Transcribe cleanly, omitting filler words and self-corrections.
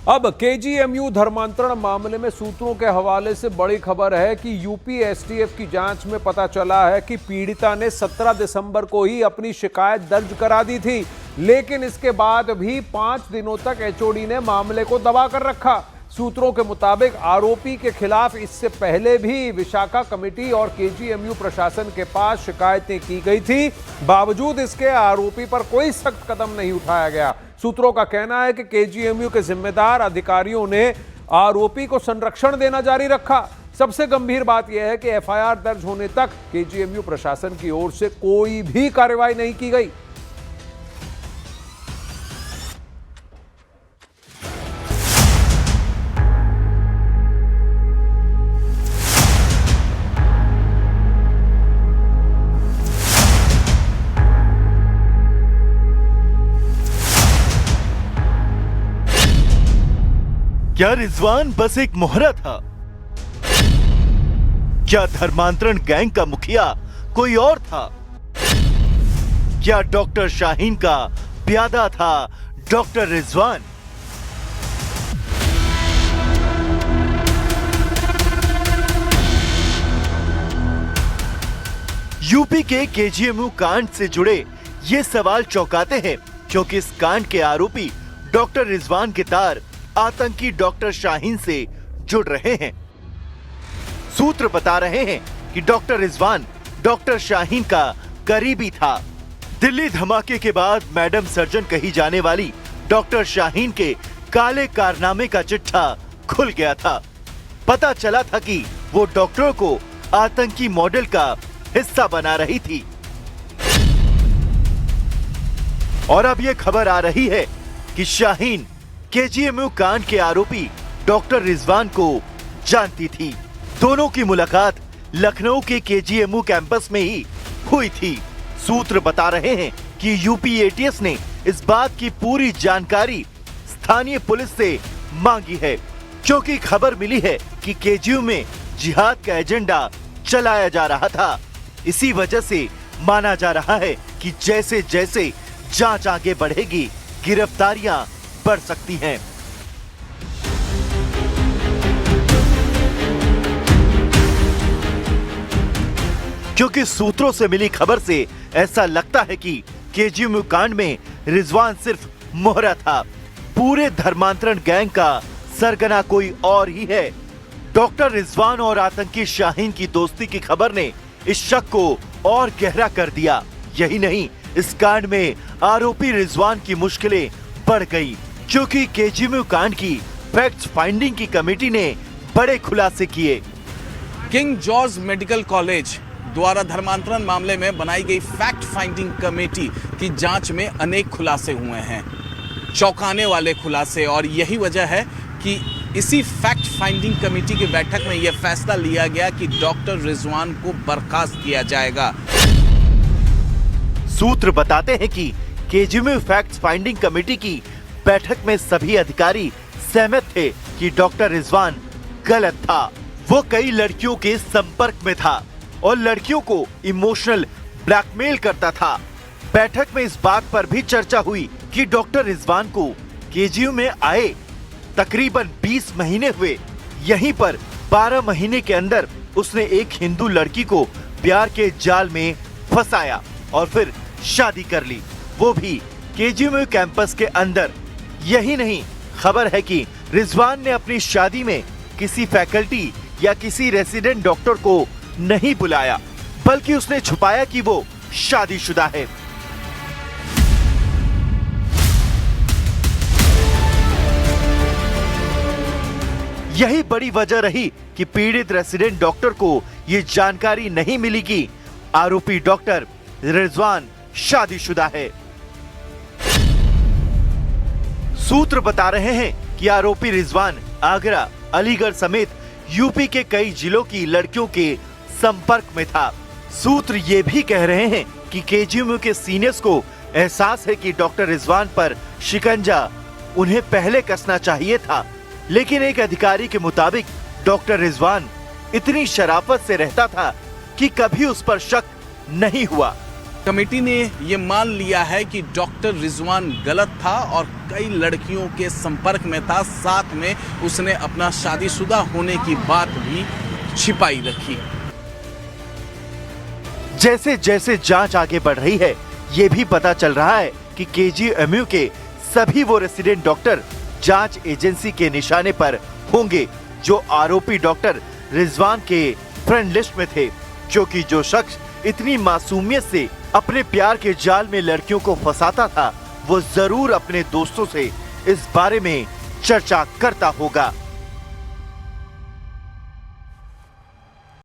अब केजीएमयू धर्मांतरण मामले में सूत्रों के हवाले से बड़ी खबर है कि यूपी एसटीएफ की जांच में पता चला है कि पीड़िता ने 17 दिसंबर को ही अपनी शिकायत दर्ज करा दी थी, लेकिन इसके बाद भी 5 दिनों तक एचओडी ने मामले को दबा कर रखा। सूत्रों के मुताबिक आरोपी के खिलाफ इससे पहले भी विशाखा कमेटी और केजीएमयू प्रशासन के पास शिकायतें की गई थी, बावजूद इसके आरोपी पर कोई सख्त कदम नहीं उठाया गया। सूत्रों का कहना है कि केजीएमयू के जिम्मेदार अधिकारियों ने आरोपी को संरक्षण देना जारी रखा। सबसे गंभीर बात यह है कि एफआईआर दर्ज होने तक केजीएमयू प्रशासन की ओर से कोई भी कार्रवाई नहीं की गई। क्या रिजवान बस एक मोहरा था? क्या धर्मांतरण गैंग का मुखिया कोई और था? क्या डॉक्टर शाहीन का प्यादा था डॉक्टर रिजवान? यूपी के केजीएमयू कांड से जुड़े ये सवाल चौंकाते हैं, क्योंकि इस कांड के आरोपी डॉक्टर रिजवान के तार आतंकी डॉक्टर शाहीन से जुड़ रहे हैं। सूत्र बता रहे हैं कि डॉक्टर रिजवान डॉक्टर शाहीन का करीबी था। दिल्ली धमाके के बाद मैडम सर्जन कही जाने वाली डॉक्टर शाहीन के काले कारनामे का चिट्ठा खुल गया था। पता चला था कि वो डॉक्टरों को आतंकी मॉडल का हिस्सा बना रही थी। और अब ये खबर आ रही है कि शाहीन केजीएमयू कांड के आरोपी डॉक्टर रिजवान को जानती थी। दोनों की मुलाकात लखनऊ के केजीएमयू कैंपस में ही हुई थी। सूत्र बता रहे हैं कि यूपी एटीएस ने इस बात की पूरी जानकारी स्थानीय पुलिस से मांगी है, क्योंकि खबर मिली है कि केजीएमयू में जिहाद का एजेंडा चलाया जा रहा था। इसी वजह से माना जा रहा है कि जैसे जैसे जांच आगे बढ़ेगी, गिरफ्तारियां बढ़ सकती हैं। क्योंकि सूत्रों से मिली खबर से ऐसा लगता है कि केजीएमयू कांड में रिजवान सिर्फ मोहरा था। पूरे धर्मांतरण गैंग का सरगना कोई और ही है। डॉक्टर रिजवान और आतंकी शाहीन की दोस्ती की खबर ने इस शक को और गहरा कर दिया। यही नहीं, इस कांड में आरोपी रिजवान की मुश्किलें बढ़ गई, क्योंकि केजीएमयू कांड की फैक्ट फाइंडिंग की कमेटी ने बड़े खुलासे किए। किंग जॉर्ज मेडिकल कॉलेज द्वारा धर्मांतरण मामले में बनाई गई फैक्ट फाइंडिंग कमेटी की जांच में अनेक खुलासे हुए हैं, चौंकाने वाले खुलासे। और यही वजह है कि इसी फैक्ट फाइंडिंग कमेटी की बैठक में यह फैसला लिया गया कि डॉक्टर रिजवान को बर्खास्त किया जाएगा। सूत्र बताते हैं कि केजीएमयू फैक्ट फाइंडिंग कमेटी की बैठक में सभी अधिकारी सहमत थे कि डॉक्टर रिजवान गलत था। वो कई लड़कियों के संपर्क में था और लड़कियों को इमोशनल ब्लैकमेल करता था। बैठक में इस बात पर भी चर्चा हुई कि डॉक्टर रिजवान को केजीएमयू में आए तकरीबन 20 महीने हुए। यहीं पर 12 महीने के अंदर उसने एक हिंदू लड़की को प्यार के जाल में फंसाया और फिर शादी कर ली, वो भी केजीएमयू कैंपस के अंदर। यही नहीं, खबर है कि रिजवान ने अपनी शादी में किसी फैकल्टी या किसी रेसिडेंट डॉक्टर को नहीं बुलाया, बल्कि उसने छुपाया कि वो शादीशुदा है। यही बड़ी वजह रही कि पीड़ित रेसिडेंट डॉक्टर को ये जानकारी नहीं मिली कि आरोपी डॉक्टर रिजवान शादीशुदा है। सूत्र बता रहे हैं कि आरोपी रिजवान आगरा, अलीगढ़ समेत यूपी के कई जिलों की लड़कियों के संपर्क में था। सूत्र ये भी कह रहे हैं कि केजीएमयू के सीनियर्स को एहसास है कि डॉक्टर रिजवान पर शिकंजा उन्हें पहले कसना चाहिए था, लेकिन एक अधिकारी के मुताबिक डॉक्टर रिजवान इतनी शराफत से रहता था कि कभी उस पर शक नहीं हुआ। कमेटी ने ये मान लिया है कि डॉक्टर रिजवान गलत था और कई लड़कियों के संपर्क में था, साथ में उसने अपना शादीशुदा होने की बात भी छिपाई रखी। जैसे जैसे जांच आगे बढ़ रही है, ये भी पता चल रहा है कि केजीएमयू के सभी वो रेसिडेंट डॉक्टर जांच एजेंसी के निशाने पर होंगे जो आरोपी डॉक्टर रिजवान के फ्रेंड लिस्ट में थे, क्योंकि जो शख्स इतनी मासूमियत से अपने प्यार के जाल में लड़कियों को फंसाता था, वो जरूर अपने दोस्तों से इस बारे में चर्चा करता होगा।